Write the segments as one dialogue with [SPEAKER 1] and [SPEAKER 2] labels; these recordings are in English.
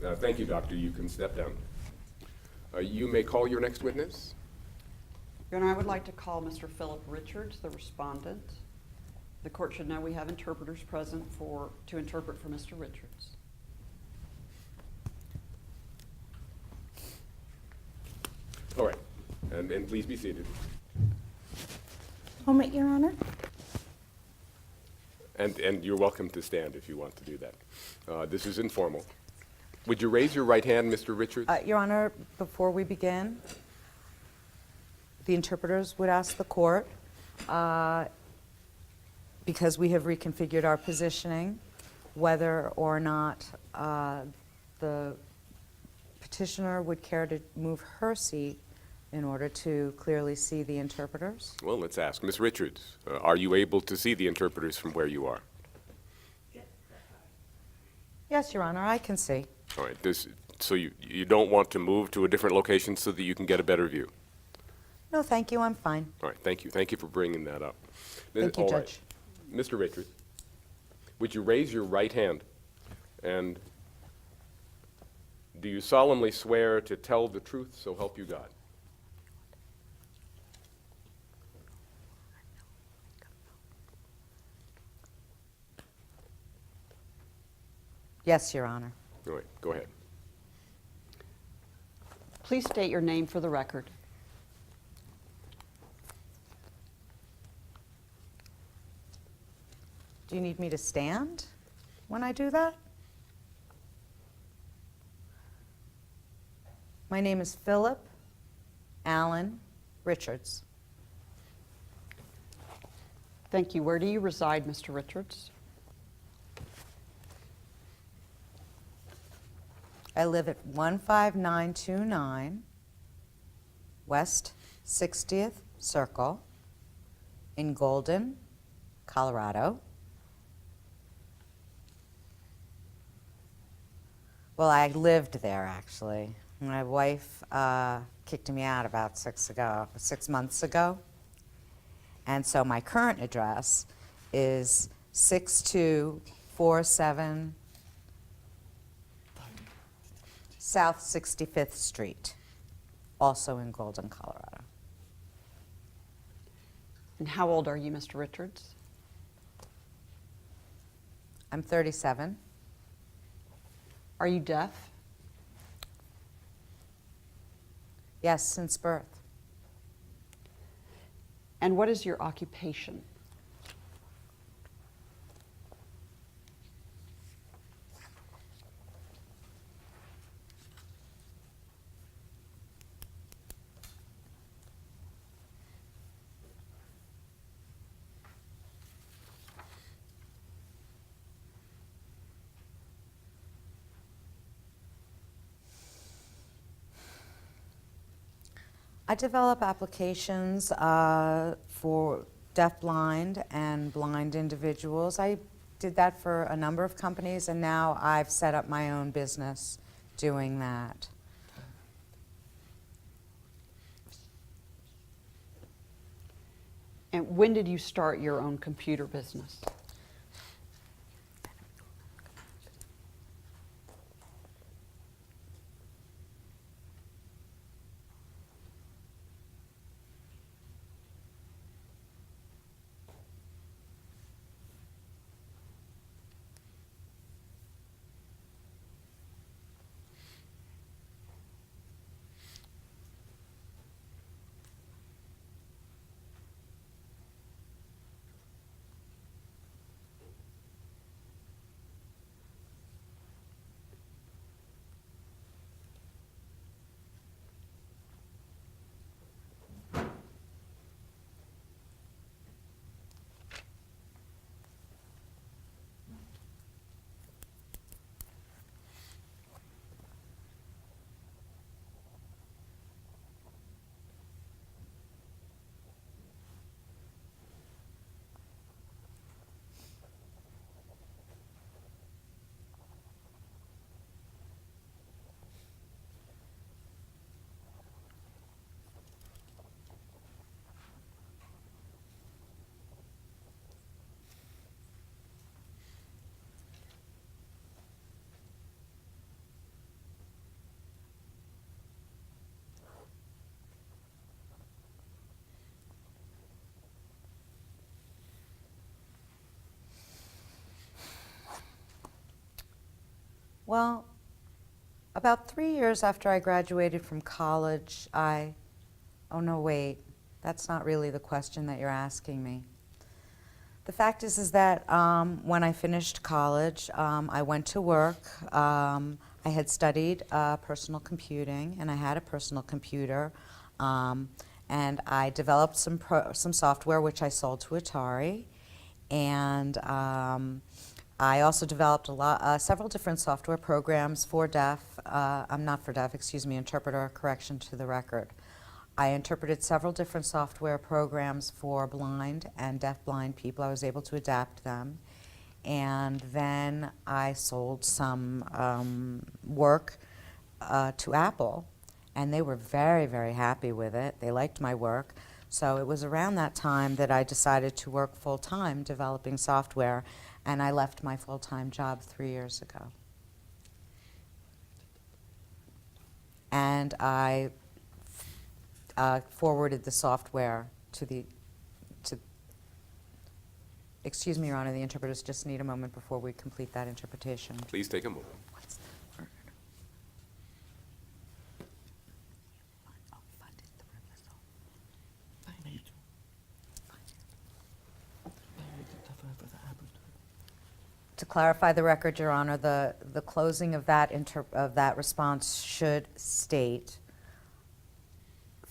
[SPEAKER 1] Thank you, Doctor. You can step down. You may call your next witness.
[SPEAKER 2] Your Honor, I would like to call Mr. Phillip Richards, the respondent. The court should know we have interpreters present to interpret for Mr. Richards.
[SPEAKER 1] All right, and please be seated.
[SPEAKER 3] Moment, Your Honor.
[SPEAKER 1] And you're welcome to stand if you want to do that. This is informal. Would you raise your right hand, Mr. Richards?
[SPEAKER 3] Your Honor, before we begin, the interpreters would ask the court, because we have reconfigured our positioning, whether or not the petitioner would care to move her seat in order to clearly see the interpreters.
[SPEAKER 1] Well, let's ask. Ms. Richards, are you able to see the interpreters from where you are?
[SPEAKER 3] Yes, Your Honor, I can see.
[SPEAKER 1] All right, so you don't want to move to a different location so that you can get a better view?
[SPEAKER 3] No, thank you, I'm fine.
[SPEAKER 1] All right, thank you. Thank you for bringing that up.
[SPEAKER 3] Thank you,
[SPEAKER 1] All right.
[SPEAKER 3] Judge.
[SPEAKER 1] Mr. Richards, would you raise your right hand? And do you solemnly swear to tell the truth, so help you God?
[SPEAKER 3] Yes, Your Honor.
[SPEAKER 1] All right, go ahead.
[SPEAKER 2] Please state your name for the record.
[SPEAKER 3] Do you need me to stand when I do that? My name is Phillip Allen Richards.
[SPEAKER 2] Thank you. Where do you reside, Mr. Richards?
[SPEAKER 3] I live at 15929 West 60th Circle in Golden, Colorado. Well, I lived there, actually. My wife kicked me out about 6 months ago. And so my current address is 6247 South 65th Street, also in Golden, Colorado.
[SPEAKER 2] And how old are you, Mr. Richards?
[SPEAKER 3] I'm 37.
[SPEAKER 2] Are you deaf?
[SPEAKER 3] Yes, since birth.
[SPEAKER 2] And what is your occupation?
[SPEAKER 3] I develop applications for deafblind and blind individuals. I did that for a number of companies, and now I've set up my own business doing that.
[SPEAKER 2] And when did you start your own computer business?
[SPEAKER 3] Well, about 3 years after I graduated from college, oh no, wait, that's not really the question that you're asking me. The fact is that when I finished college, I went to work. I had studied personal computing, and I had a personal computer, and I developed some software which I sold to Atari, and I also developed several different software programs for interpreter, correction to the record. I interpreted several different software programs for blind and deafblind people. I was able to adapt them. And then I sold some work to Apple, and they were very, very happy with it. They liked my work. So it was around that time that I decided to work full-time developing software, and I left my full-time job 3 years ago. And I forwarded the software excuse me, Your Honor, the interpreters just need a moment before we complete that interpretation.
[SPEAKER 1] Please take a moment.
[SPEAKER 3] What's the word? To clarify the record, Your Honor, the closing of that response should state,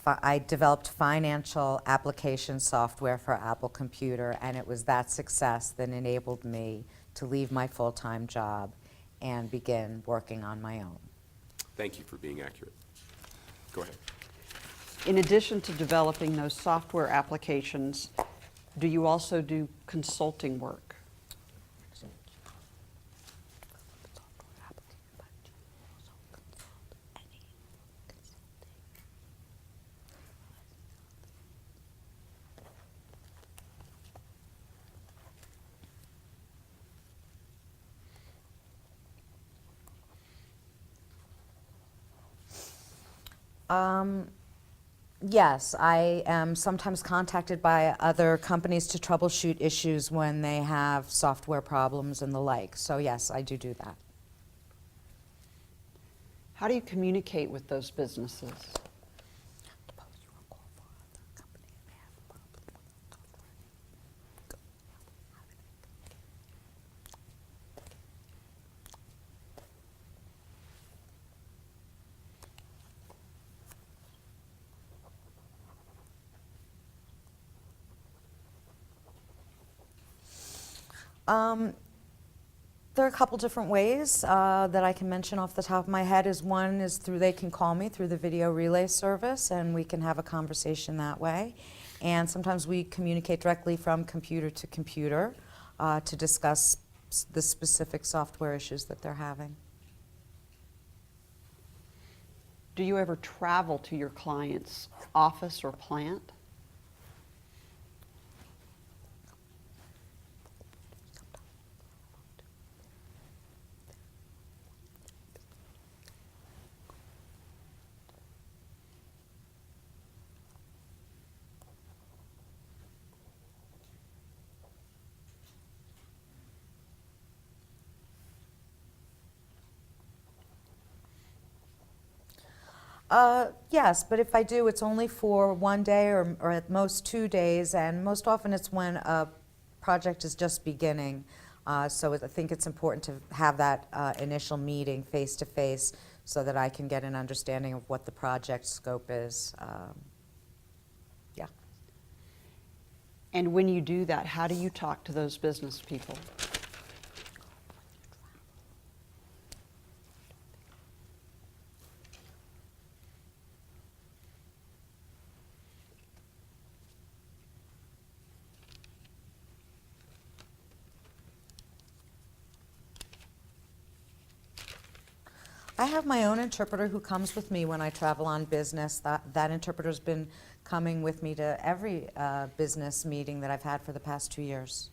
[SPEAKER 3] I developed financial application software for Apple Computer, and it was that success that enabled me to leave my full-time job and begin working on my own.
[SPEAKER 1] Thank you for being accurate. Go ahead.
[SPEAKER 2] In addition to developing those software applications, do you also do consulting work?
[SPEAKER 3] Yes, I am sometimes contacted by other companies to troubleshoot issues when they have software problems and the like. So yes, I do that.
[SPEAKER 2] How do you communicate with those businesses?
[SPEAKER 3] There are a couple different ways that I can mention off the top of my head. One is they can call me through the video relay service, and we can have a conversation that way. And sometimes we communicate directly from computer to computer to discuss the specific software issues that they're having.
[SPEAKER 2] Do you ever travel to your client's office or plant?
[SPEAKER 3] Yes, but if I do, it's only for one day or at most 2 days, and most often it's when a project is just beginning. So I think it's important to have that initial meeting face-to-face so that I can get an understanding of what the project scope is. Yeah.
[SPEAKER 2] And when you do that, how do you talk to those business people?
[SPEAKER 3] I have my own interpreter who comes with me when I travel on business. That interpreter's been coming with me to every business meeting that I've had for the past 2 years.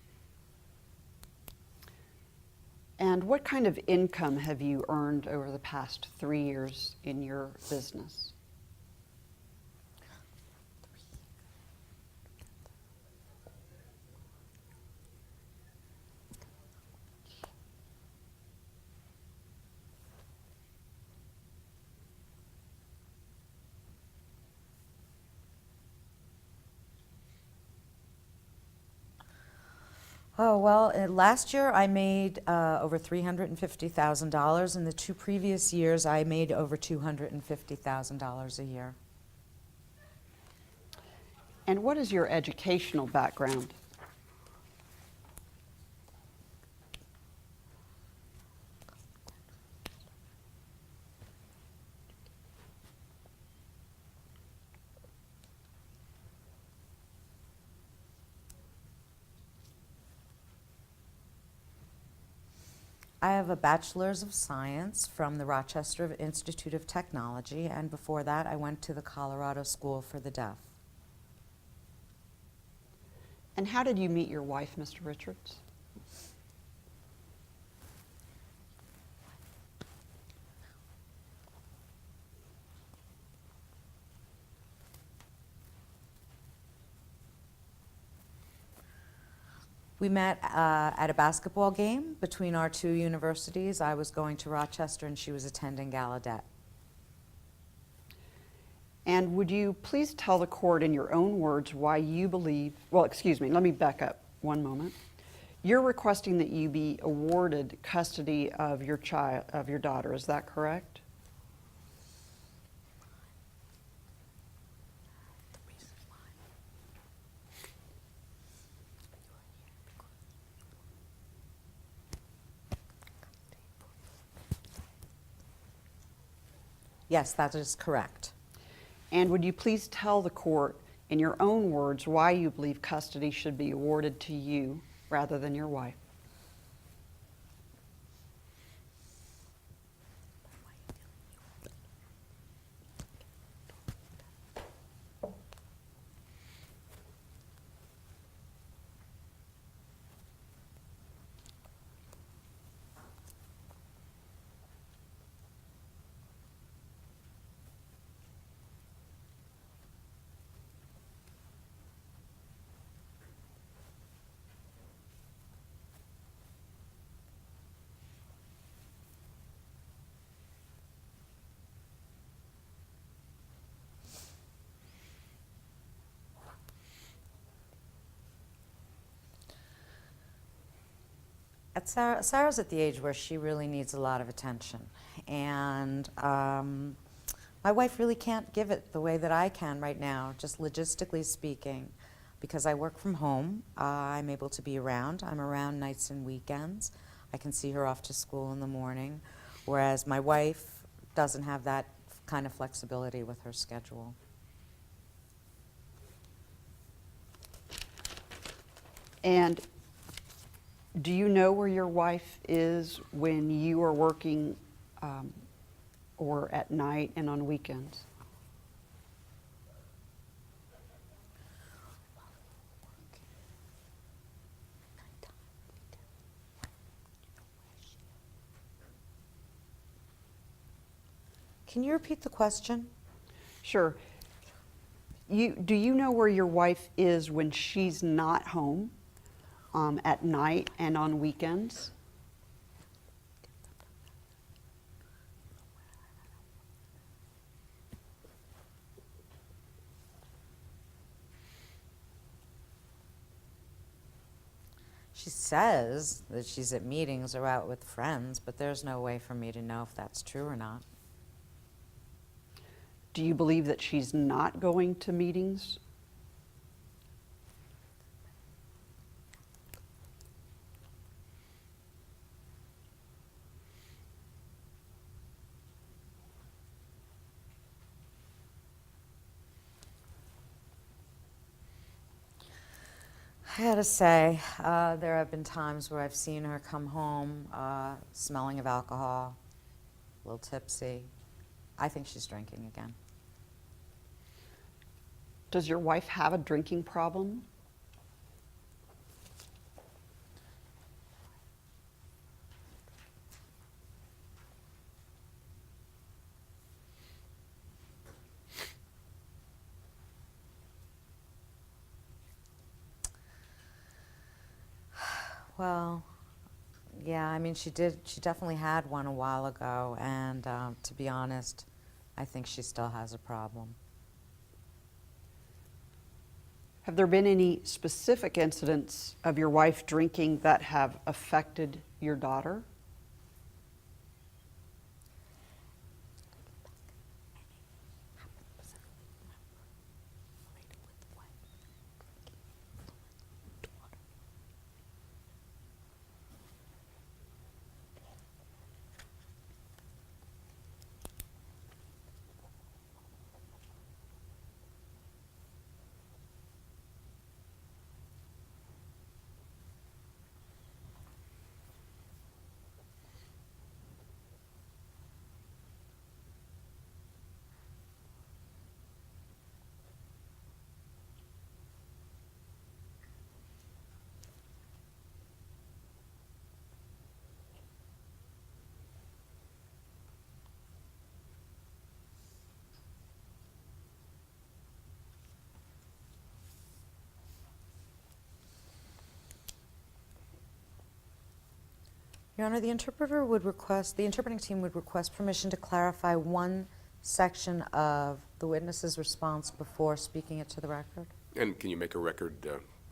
[SPEAKER 2] And what kind of income have you earned over the past 3 years in your business?
[SPEAKER 3] Oh, well, last year I made over $350,000. In the 2 previous years, I made over $250,000 a year.
[SPEAKER 2] And what is your educational background?
[SPEAKER 3] I have a Bachelor's of Science from the Rochester Institute of Technology, and before that I went to the Colorado School for the Deaf.
[SPEAKER 2] And how did you meet your wife, Mr. Richards?
[SPEAKER 3] We met at a basketball game between our 2 universities. I was going to Rochester and she was attending Gallaudet.
[SPEAKER 2] And would you please tell the court in your own words why you believe, well, excuse me, let me back up one moment. You're requesting that you be awarded custody of your child, of your daughter, is that correct?
[SPEAKER 3] Yes, that is correct.
[SPEAKER 2] And would you please tell the court in your own words why you believe custody should be awarded to you rather than your wife?
[SPEAKER 3] Sarah's at the age where she really needs a lot of attention, and my wife really can't give it the way that I can right now, just logistically speaking, because I work from home. I'm able to be around. I'm around nights and weekends. I can see her off to school in the morning, whereas my wife doesn't have that kind of flexibility with her schedule.
[SPEAKER 2] And do you know where your wife is when you are working or at night and on weekends?
[SPEAKER 3] Can you repeat the question?
[SPEAKER 2] Sure. Do you know where your wife is when she's not home at night and on weekends?
[SPEAKER 3] She says that she's at meetings or out with friends, but there's no way for me to know if that's true or not.
[SPEAKER 2] Do you believe that she's not going to meetings?
[SPEAKER 3] I gotta say, there have been times where I've seen her come home smelling of alcohol, a little tipsy. I think she's drinking again.
[SPEAKER 2] Does your wife have a drinking problem?
[SPEAKER 3] Well, yeah, I mean, she definitely had one a while ago, and to be honest, I think she still has a problem.
[SPEAKER 2] Have there been any specific incidents of your wife drinking that have affected your daughter?
[SPEAKER 3] Your Honor, the interpreting team would request permission to clarify one section of the witness's response before speaking it to the record.
[SPEAKER 1] And can you make a record,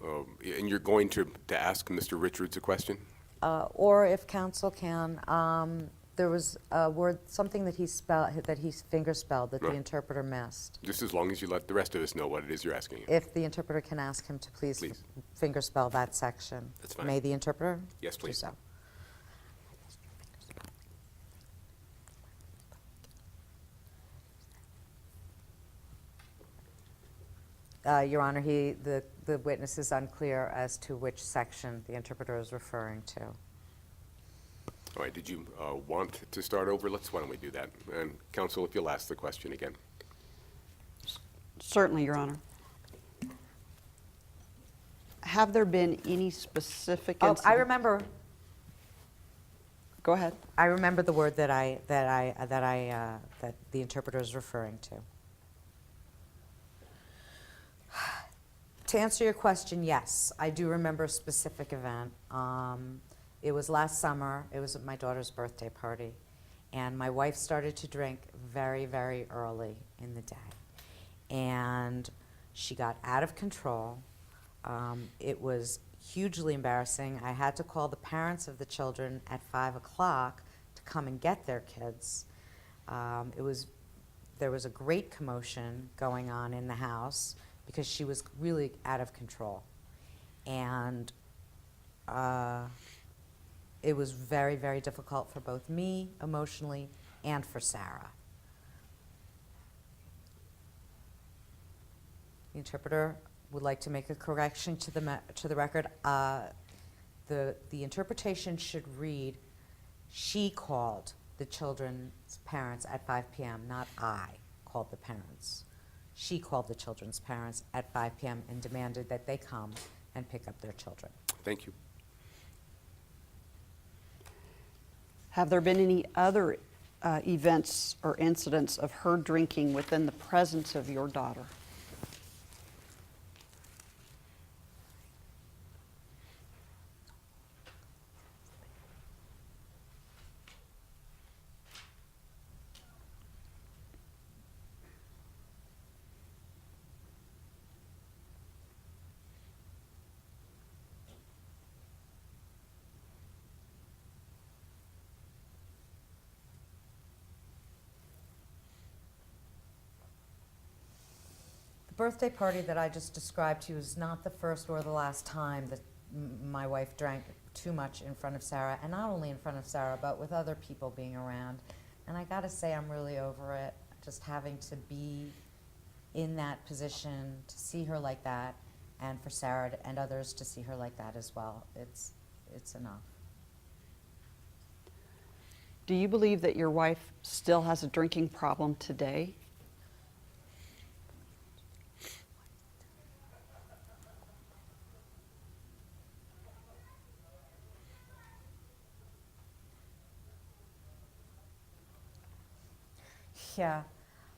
[SPEAKER 1] and you're going to ask Mr. Richards a question?
[SPEAKER 3] Or if counsel can, there was a word, something that he fingerspelled that the interpreter missed.
[SPEAKER 1] Just as long as you let the rest of us know what it is you're asking him.
[SPEAKER 3] If the interpreter can ask him to please fingerspell that section.
[SPEAKER 1] That's fine.
[SPEAKER 3] May the interpreter?
[SPEAKER 1] Yes, please.
[SPEAKER 3] Do so. Your Honor, the witness is unclear as to which section the interpreter is referring to.
[SPEAKER 1] All right, did you want to start over? Why don't we do that? And counsel, if you'll ask the question again.
[SPEAKER 2] Certainly, Your Honor. Have there been any specific
[SPEAKER 3] Oh,
[SPEAKER 2] incidents?
[SPEAKER 3] I remember.
[SPEAKER 2] Go ahead.
[SPEAKER 3] I remember the word that the interpreter is referring to. To answer your question, yes, I do remember a specific event. It was last summer. It was at my daughter's birthday party, and my wife started to drink very, very early in the day, and she got out of control. It was hugely embarrassing. I had to call the parents of the children at 5 o'clock to come and get their kids. There was a great commotion going on in the house because she was really out of control. And it was very, very difficult for both me emotionally and for Sarah. The interpreter would like to make a correction to the record. The interpretation should read, she called the children's parents at 5 p.m., not I called the parents. She called the children's parents at 5 p.m. and demanded that they come and pick up their children.
[SPEAKER 1] Thank you.
[SPEAKER 2] Have there been any other events or incidents of her drinking within the presence of your daughter?
[SPEAKER 3] The birthday party that I just described to you is not the first or the last time that my wife drank too much in front of Sarah, and not only in front of Sarah, but with other people being around. And I gotta say, I'm really over it, just having to be in that position, to see her like that, and for Sarah and others to see her like that as well. It's enough.
[SPEAKER 2] Do you believe that your wife still has a drinking problem today?
[SPEAKER 3] Yeah,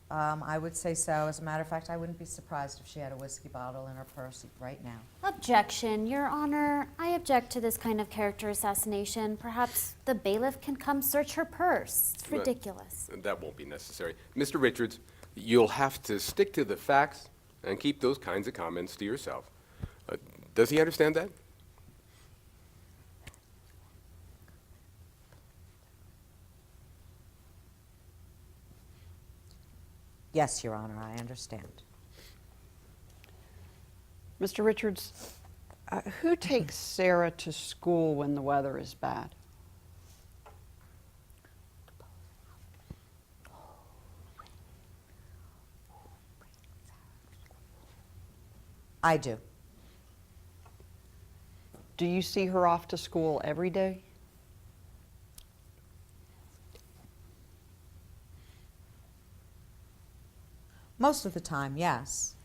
[SPEAKER 3] I would say so. As a matter of fact, I wouldn't be surprised if she had a whiskey bottle in her purse right now.
[SPEAKER 4] Objection, Your Honor. I object to this kind of character assassination. Perhaps the bailiff can come search her purse. It's ridiculous.
[SPEAKER 1] That won't be necessary. Mr. Richards, you'll have to stick to the facts and keep those kinds of comments to yourself. Does he understand that?
[SPEAKER 3] Yes, Your Honor, I understand.
[SPEAKER 2] Mr. Richards, who takes Sarah to school when the weather is bad?
[SPEAKER 3] I do.
[SPEAKER 2] Do you see her off to school every day?
[SPEAKER 3] Most of the time, yes.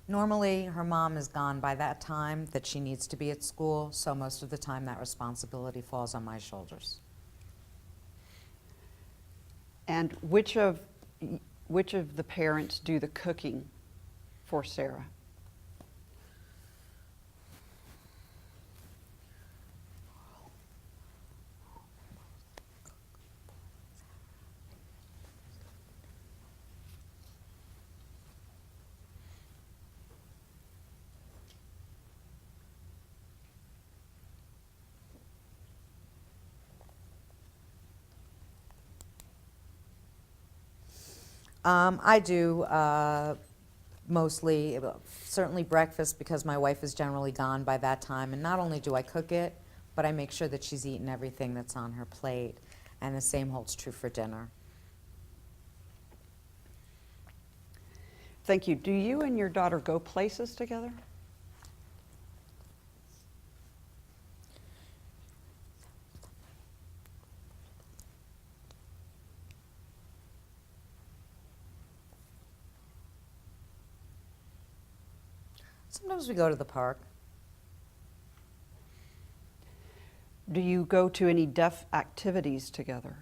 [SPEAKER 3] Normally, her mom is gone by that time that she needs to be at school, so most of the time that responsibility falls on my shoulders.
[SPEAKER 2] And which of the parents do the cooking for Sarah?
[SPEAKER 3] I do mostly, certainly breakfast because my wife is generally gone by that time. And not only do I cook it, but I make sure that she's eaten everything that's on her plate. And the same holds true for dinner.
[SPEAKER 2] Thank you. Do you and your daughter go places together?
[SPEAKER 3] Sometimes we go to the park.
[SPEAKER 2] Do you go to any deaf activities together?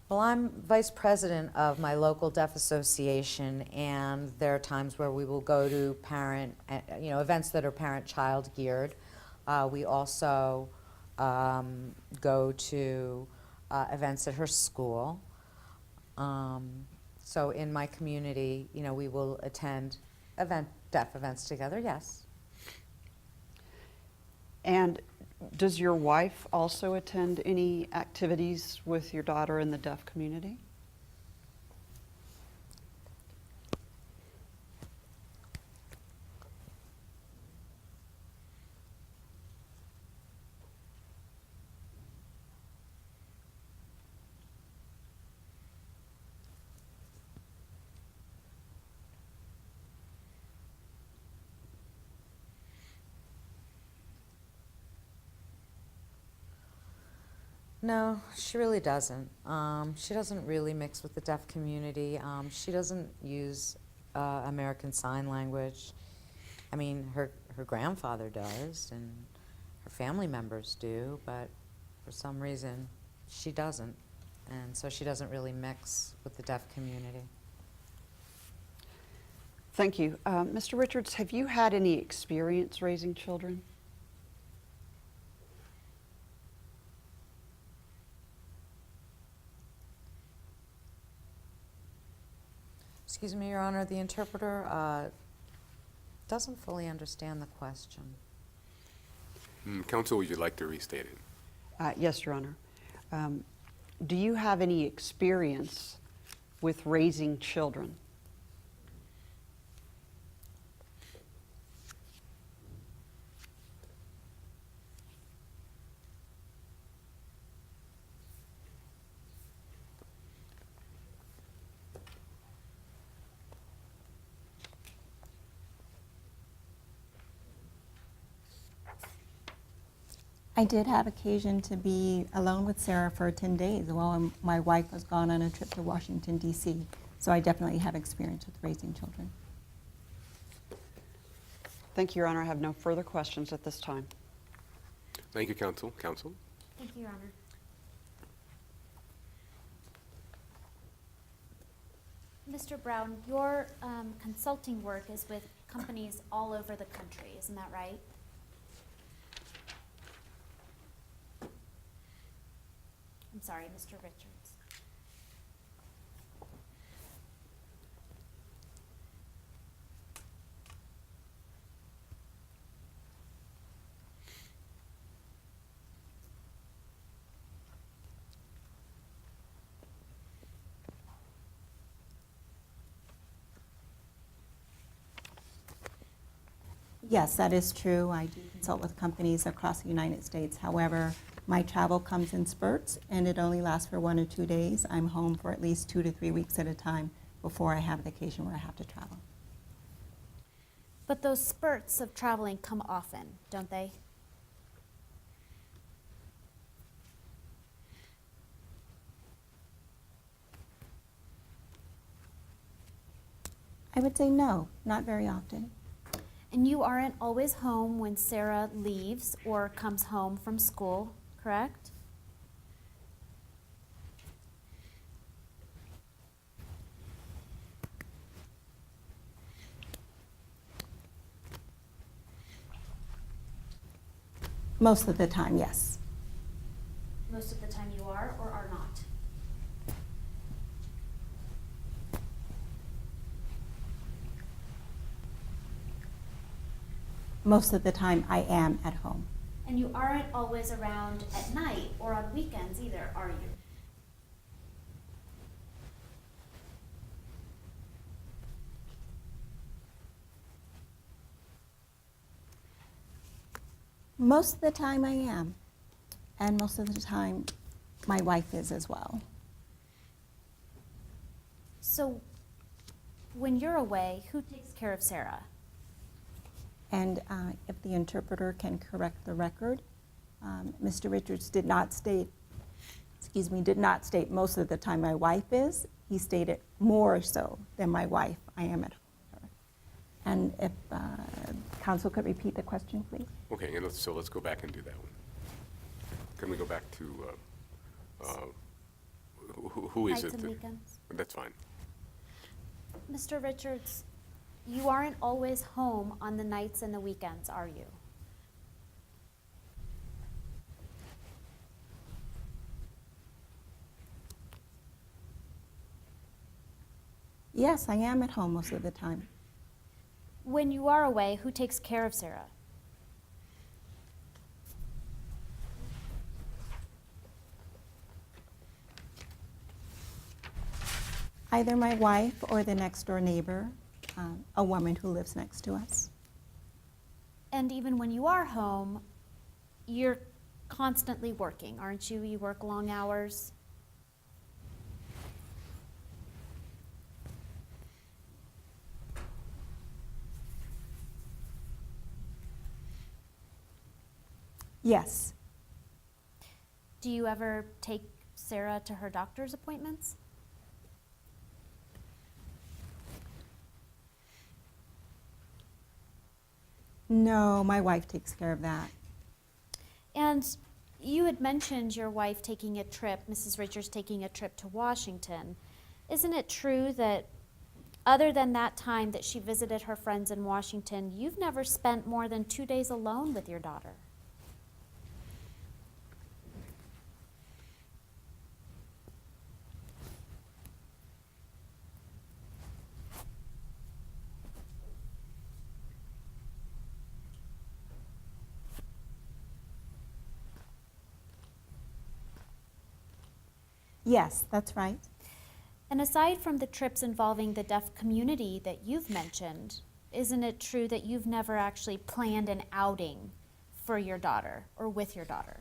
[SPEAKER 3] Well, I'm vice president of my local deaf association, and there are times where we will go to events that are parent-child geared. We also go to events at her school. So in my community, we will attend deaf events together, yes.
[SPEAKER 2] And does your wife also attend any activities with your daughter in the deaf community?
[SPEAKER 3] No, she really doesn't. She doesn't really mix with the deaf community. She doesn't use American Sign Language. I mean, her grandfather does, and her family members do, but for some reason, she doesn't. And so she doesn't really mix with the deaf community.
[SPEAKER 2] Thank you. Mr. Richards, have you had any experience raising children?
[SPEAKER 3] Excuse me, Your Honor, the interpreter doesn't fully understand the question.
[SPEAKER 1] Counsel, would you like to restate it?
[SPEAKER 2] Yes, Your Honor. Do you have any experience with raising children?
[SPEAKER 5] I did have occasion to be alone with Sarah for 10 days while my wife was gone on a trip to Washington, D.C. So I definitely have experience with raising children.
[SPEAKER 2] Thank you, Your Honor. I have no further questions at this time.
[SPEAKER 1] Thank you, counsel. Counsel?
[SPEAKER 4] Thank you, Your Honor. Mr. Brown, your consulting work is with companies all over the country, isn't that right? I'm sorry, Mr. Richards.
[SPEAKER 5] Yes, that is true. I do consult with companies across the United States. However, my travel comes in spurts, and it only lasts for 1 or 2 days. I'm home for at least 2 to 3 weeks at a time before I have a vacation where I have to travel.
[SPEAKER 4] But those spurts of traveling come often, don't they?
[SPEAKER 5] I would say no, not very often.
[SPEAKER 4] And you aren't always home when Sarah leaves or comes home from school, correct?
[SPEAKER 5] Most of the time, yes.
[SPEAKER 4] Most of the time you are or are not?
[SPEAKER 5] Most of the time, I am at home.
[SPEAKER 4] And you aren't always around at night or on weekends either, are you?
[SPEAKER 5] Most of the time, I am. And most of the time, my wife is as well.
[SPEAKER 4] So when you're away, who takes care of Sarah?
[SPEAKER 5] And if the interpreter can correct the record, Mr. Richards did not state most of the time my wife is. He stated more so than my wife, I am at home with her. And if counsel could repeat the question, please.
[SPEAKER 1] Okay, and let's go back and do that one. Can we go back to, who is
[SPEAKER 4] Nights
[SPEAKER 1] it?
[SPEAKER 4] and
[SPEAKER 1] that-
[SPEAKER 4] weekends?
[SPEAKER 1] That's fine.
[SPEAKER 4] Mr. Richards, you aren't always home on the nights and the weekends, are you?
[SPEAKER 5] Yes, I am at home most of the time.
[SPEAKER 4] When you are away, who takes care of Sarah?
[SPEAKER 5] Either my wife or the next door neighbor, a woman who lives next to us.
[SPEAKER 4] And even when you are home, you're constantly working, aren't you? You work long hours.
[SPEAKER 5] Yes,
[SPEAKER 4] Do you ever take Sarah to her doctor's appointments?
[SPEAKER 5] no, my wife takes care of that.
[SPEAKER 4] And you had mentioned your wife taking a trip, Mrs. Richards taking a trip to Washington. Isn't it true that other than that time that she visited her friends in Washington, you've never spent more than 2 days alone with your daughter?
[SPEAKER 5] Yes, that's right.
[SPEAKER 4] And aside from the trips involving the deaf community that you've mentioned, isn't it true that you've never actually planned an outing for your daughter or with your daughter?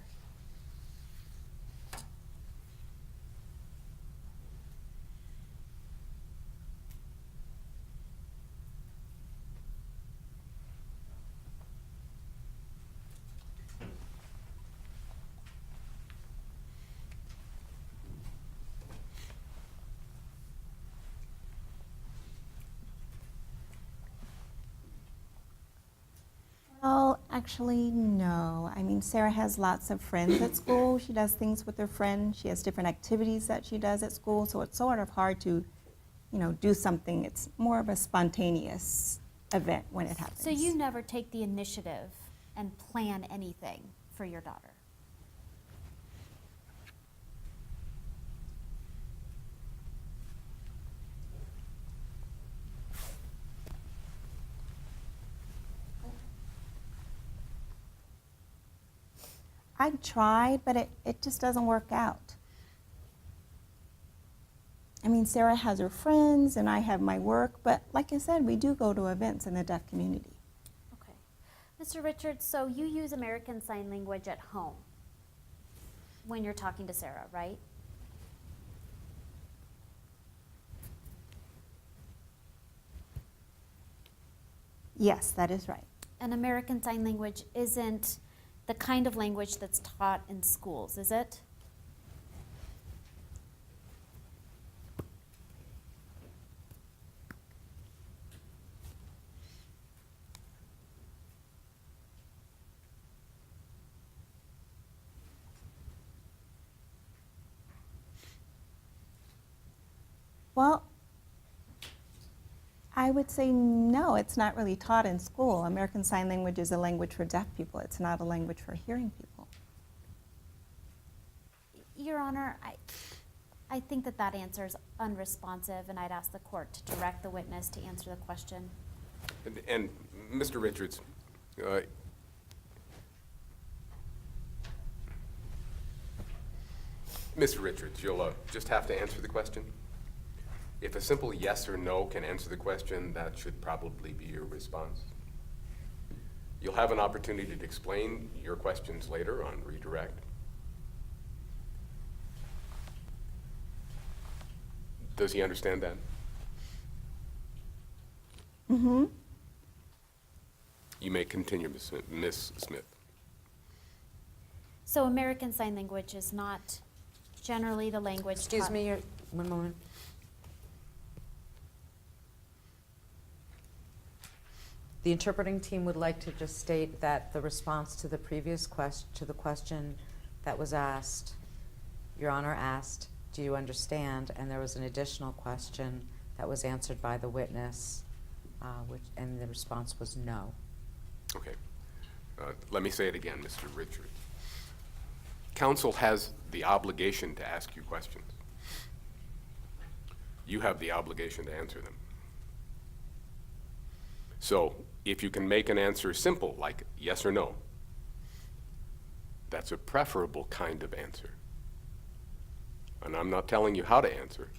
[SPEAKER 5] Actually, no. I mean, Sarah has lots of friends at school. She does things with her friends. She has different activities that she does at school, so it's sort of hard to, do something. It's more of a spontaneous event when it happens.
[SPEAKER 4] So you never take the initiative and plan anything for your daughter?
[SPEAKER 5] I've tried, but it just doesn't work out. I mean, Sarah has her friends, and I have my work, but like I said, we do go to events in the deaf community.
[SPEAKER 4] Okay. Mr. Richards, so you use American Sign Language at home when you're talking to Sarah, right?
[SPEAKER 5] Yes, that is right.
[SPEAKER 4] And American Sign Language isn't the kind of language that's taught in schools, is it?
[SPEAKER 5] Well, I would say no, it's not really taught in school. American Sign Language is a language for deaf people. It's not a language for hearing people.
[SPEAKER 4] Your Honor, I think that answer is unresponsive, and I'd ask the court to direct the witness to answer the question.
[SPEAKER 1] And Mr. Richards, Mr. Richards, you'll just have to answer the question. If a simple yes or no can answer the question, that should probably be your response. You'll have an opportunity to explain your questions later on redirect. Does he understand that?
[SPEAKER 5] Mm-hmm.
[SPEAKER 1] You may continue, Ms. Smith.
[SPEAKER 4] So American Sign Language is not generally the language
[SPEAKER 3] Excuse
[SPEAKER 4] taught-
[SPEAKER 3] me, one moment. The interpreting team would like to just state that the response to the previous question that was asked, Your Honor asked, do you understand? And there was an additional question that was answered by the witness, and the response was no.
[SPEAKER 1] Okay. Let me say it again, Mr. Richards. Counsel has the obligation to ask you questions. You have the obligation to answer them. So if you can make an answer simple, like yes or no, that's a preferable kind of answer. And I'm not telling you how to answer,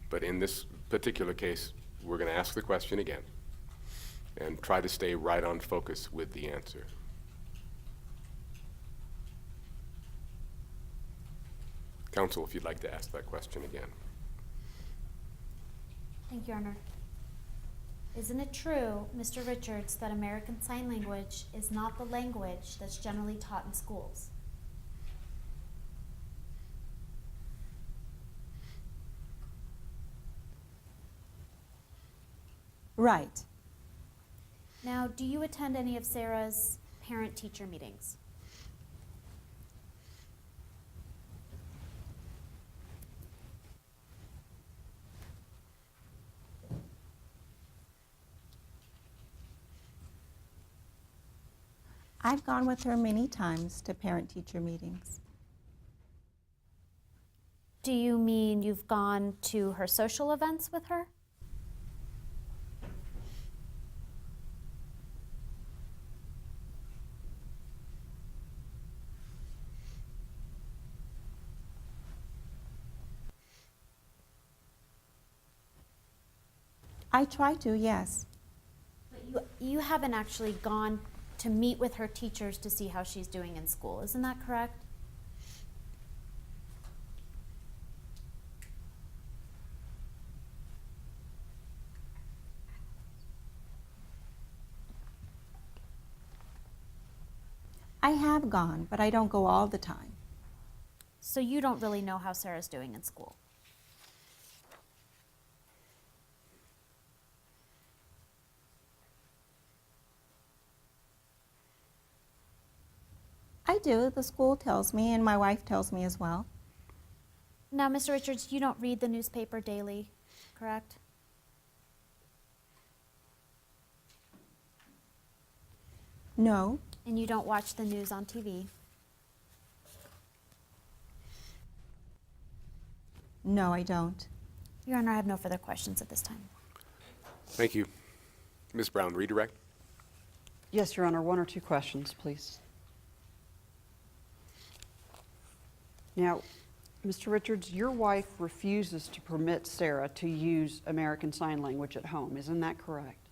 [SPEAKER 1] but in this particular case, we're going to ask the question again and try to stay right on focus with the answer. Counsel, if you'd like to ask that question again.
[SPEAKER 4] Thank you, Your Honor. Isn't it true, Mr. Richards, that American Sign Language is not the language that's generally taught in schools?
[SPEAKER 5] Right.
[SPEAKER 4] Now, do you attend any of Sarah's parent-teacher meetings?
[SPEAKER 5] I've gone with her many times to parent-teacher meetings.
[SPEAKER 4] Do you mean you've gone to her social events with her?
[SPEAKER 5] I try to, yes.
[SPEAKER 4] But you haven't actually gone to meet with her teachers to see how she's doing in school, isn't that correct?
[SPEAKER 5] I have gone, but I don't go all the time.
[SPEAKER 4] So you don't really know how Sarah's doing in school?
[SPEAKER 5] I do. The school tells me, and my wife tells me as well.
[SPEAKER 4] Now, Mr. Richards, you don't read the newspaper daily, correct?
[SPEAKER 5] No,
[SPEAKER 4] And you don't watch the news on TV?
[SPEAKER 5] no, I don't.
[SPEAKER 4] Your Honor, I have no further questions at this time.
[SPEAKER 1] Thank you. Ms. Brown, redirect.
[SPEAKER 2] Yes, Your Honor, one or two questions, please. Now, Mr. Richards, your wife refuses to permit Sarah to use American Sign Language at home. Isn't that correct?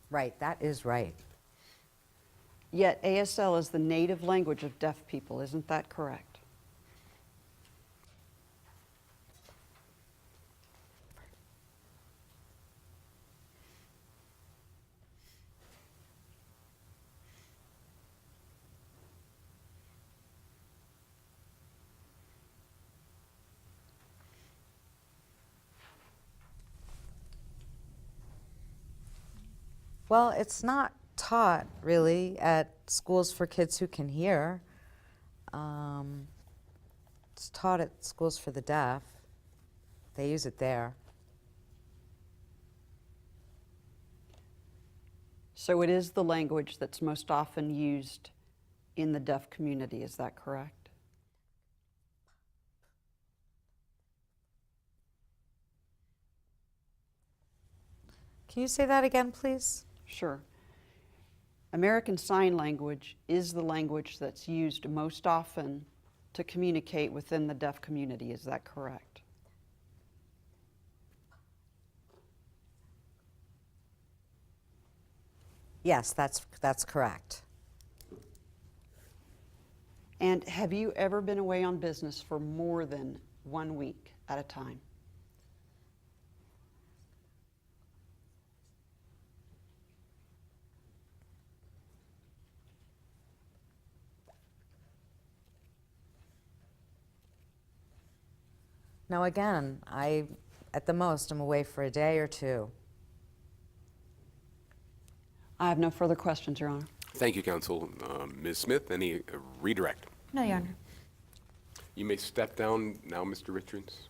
[SPEAKER 3] Right, that is right.
[SPEAKER 2] Yet ASL is the native language of deaf people. Isn't that correct?
[SPEAKER 3] Well, it's not taught really at schools for kids who can hear. It's taught at schools for the deaf. They use it there.
[SPEAKER 2] So it is the language that's most often used in the deaf community. Is that correct?
[SPEAKER 3] Can you say that again, please?
[SPEAKER 2] Sure. American Sign Language is the language that's used most often to communicate within the deaf community. Is that correct?
[SPEAKER 3] Yes, that's correct.
[SPEAKER 2] And have you ever been away on business for more than 1 week at a time?
[SPEAKER 3] Now again, at the most, I'm away for a day or two.
[SPEAKER 2] I have no further questions, Your Honor.
[SPEAKER 1] Thank you, counsel. Ms. Smith, any redirect?
[SPEAKER 4] No, Your Honor.
[SPEAKER 1] You may step down now, Mr. Richards.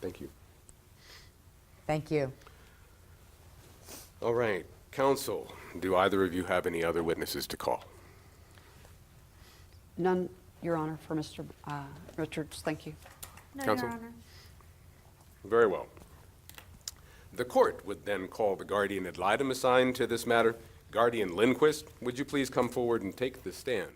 [SPEAKER 1] Thank you.
[SPEAKER 3] Thank you.
[SPEAKER 1] All right, counsel, do either of you have any other witnesses to call?
[SPEAKER 2] None, Your Honor, for Mr. Richards. Thank you.
[SPEAKER 4] No,
[SPEAKER 1] Counsel?
[SPEAKER 4] Your Honor.
[SPEAKER 1] Very well. The court would then call the guardian ad litem assigned to this matter. Guardian Lindquist, would you please come forward and take the stand?